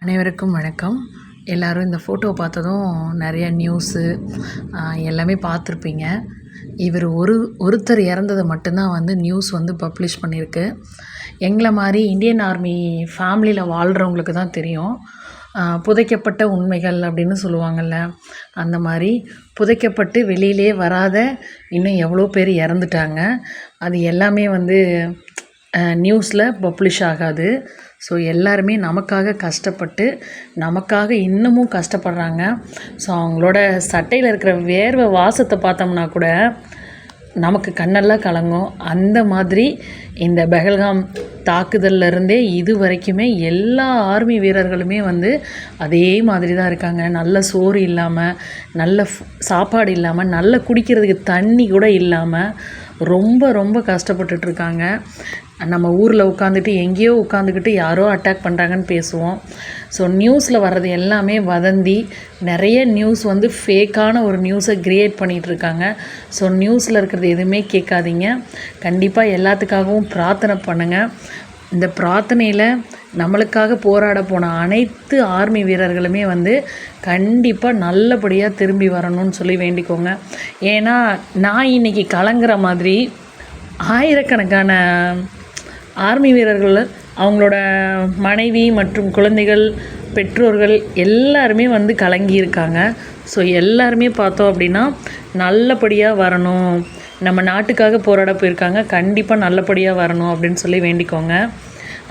அனைவருக்கும் வணக்கம். எல்லோரும் இந்த ஃபோட்டோவை பார்த்ததும் நிறைய நியூஸு எல்லாமே பார்த்துருப்பீங்க. இவர் ஒருத்தர் இறந்ததை மட்டும்தான் வந்து நியூஸ் வந்து பப்ளிஷ் பண்ணியிருக்கு. எங்களை மாதிரி இந்தியன் ஆர்மி ஃபேமிலியில் வாழ்கிறவங்களுக்கு தான் தெரியும். புதைக்கப்பட்ட உண்மைகள் அப்படின்னு சொல்லுவாங்கள்ல, அந்த மாதிரி புதைக்கப்பட்டு வெளியிலே வராத இன்னும் எவ்வளோ பேர் இறந்துட்டாங்க. அது எல்லாமே வந்து நியூஸில் பப்ளிஷ் ஆகாது. ஸோ எல்லாருமே நமக்காக கஷ்டப்பட்டு நமக்காக இன்னமும் கஷ்டப்படுறாங்க. ஸோ அவங்களோட சட்டையில் இருக்கிற வேர்வை வாசத்தை பார்த்தோம்னா கூட நமக்கு கண்ணெல்லாம் கலங்கும். அந்த மாதிரி இந்த பெஹல்காம் தாக்குதல்லேருந்தே இது வரைக்குமே எல்லா ஆர்மி வீரர்களுமே வந்து அதே மாதிரி தான் இருக்காங்க. நல்ல சோறு இல்லாமல், நல்ல சாப்பாடு இல்லாமல், நல்ல குடிக்கிறதுக்கு தண்ணி கூட இல்லாமல் ரொம்ப ரொம்ப கஷ்டப்பட்டுட்ருக்காங்க. நம்ம ஊரில் உட்காந்துட்டு எங்கேயோ உட்காந்துக்கிட்டு யாரோ அட்டாக் பண்ணுறாங்கன்னு பேசுவோம். ஸோ நியூஸில் வர்றது எல்லாமே வதந்தி. நிறைய நியூஸ் வந்து ஃபேக்கான ஒரு நியூஸை க்ரியேட் பண்ணிகிட்ருக்காங்க. ஸோ நியூஸில் இருக்கிறது எதுவுமே கேட்காதீங்க. கண்டிப்பாக எல்லாத்துக்காகவும் பிரார்த்தனை பண்ணுங்கள். இந்த பிரார்த்தனையில் நம்மளுக்காக போராட போன அனைத்து ஆர்மி வீரர்களுமே வந்து கண்டிப்பாக நல்லபடியாக திரும்பி வரணும்னு சொல்லி வேண்டிக்கோங்க. ஏன்னா நான் இன்றைக்கி கலங்குற மாதிரி ஆயிரக்கணக்கான ஆர்மி வீரர்கள், அவங்களோட மனைவி மற்றும் குழந்தைகள், பெற்றோர்கள் எல்லாருமே வந்து கலங்கியிருக்காங்க. ஸோ எல்லாருமே பார்த்தோம் அப்படின்னா நல்லபடியாக வரணும், நம்ம நாட்டுக்காக போராட போயிருக்காங்க, கண்டிப்பாக நல்லபடியாக வரணும் அப்படின்னு சொல்லி வேண்டிக்கோங்க.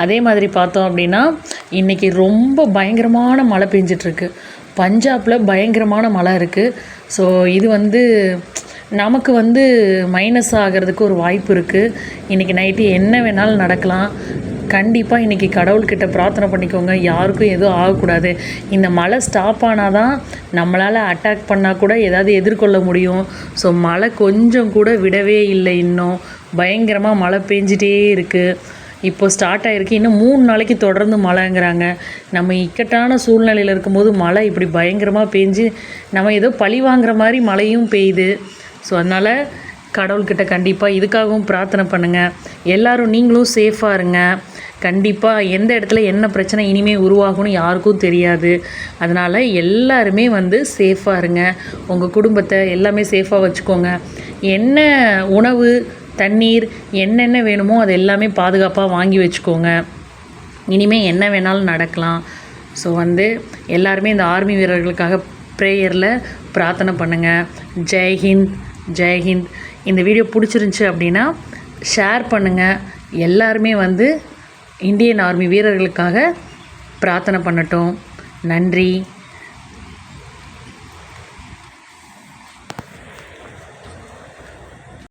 அதே மாதிரி பார்த்தோம் அப்படின்னா இன்றைக்கி ரொம்ப பயங்கரமான மழை பெஞ்சிட்ருக்கு. பஞ்சாபில் பயங்கரமான மழை இருக்குது. ஸோ இது வந்து நமக்கு வந்து மைனஸ் ஆகிறதுக்கு ஒரு வாய்ப்பு இருக்குது. இன்றைக்கி நைட்டு என்ன வேணாலும் நடக்கலாம். கண்டிப்பாக இன்றைக்கி கடவுள்கிட்ட பிரார்த்தனை பண்ணிக்கோங்க, யாருக்கும் எதுவும் ஆகக்கூடாது. இந்த மழை ஸ்டாப் ஆனால் தான் நம்மளால் அட்டாக் பண்ணால் கூட ஏதாவது எதிர்கொள்ள முடியும். ஸோ மழை கொஞ்சம் கூட விடவே இல்லை. இன்னும் பயங்கரமாக மழை பெஞ்சிட்டே இருக்குது. இப்போ ஸ்டார்ட் ஆகிருக்கு. இன்னும் 3 நாளைக்கு தொடர்ந்து மழைங்கிறாங்க. நம்ம இக்கட்டான சூழ்நிலையில் இருக்கும்போது மழை இப்படி பயங்கரமாக பெஞ்சு நம்ம ஏதோ பழி வாங்குற மாதிரி மழையும் பெய்யுது. ஸோ அதனால் கடவுள்கிட்ட கண்டிப்பாக இதுக்காகவும் பிரார்த்தனை பண்ணுங்கள். எல்லோரும் நீங்களும் சேஃபாக இருங்க. கண்டிப்பாக எந்த இடத்துல என்ன பிரச்சனை இனிமேல் உருவாகும்னு யாருக்கும் தெரியாது. அதனால் எல்லாருமே வந்து சேஃபாக இருங்க. உங்கள் குடும்பத்தை எல்லாமே சேஃபாக வச்சுக்கோங்க. என்ன உணவு, தண்ணீர், என்னென்ன வேணுமோ அது எல்லாமே பாதுகாப்பாக வாங்கி வச்சுக்கோங்க. இனிமேல் என்ன வேணாலும் நடக்கலாம். ஸோ வந்து எல்லாருமே இந்த ஆர்மி வீரர்களுக்காக ப்ரேயரில் பிரார்த்தனை பண்ணுங்கள். ஜெய்ஹிந்த், ஜெய்ஹிந்த். இந்த வீடியோ பிடிச்சிருந்துச்சி அப்படின்னா ஷேர் பண்ணுங்கள். எல்லாருமே வந்து இந்தியன் ஆர்மி வீரர்களுக்காக பிரார்த்தனை பண்ணட்டும். நன்றி.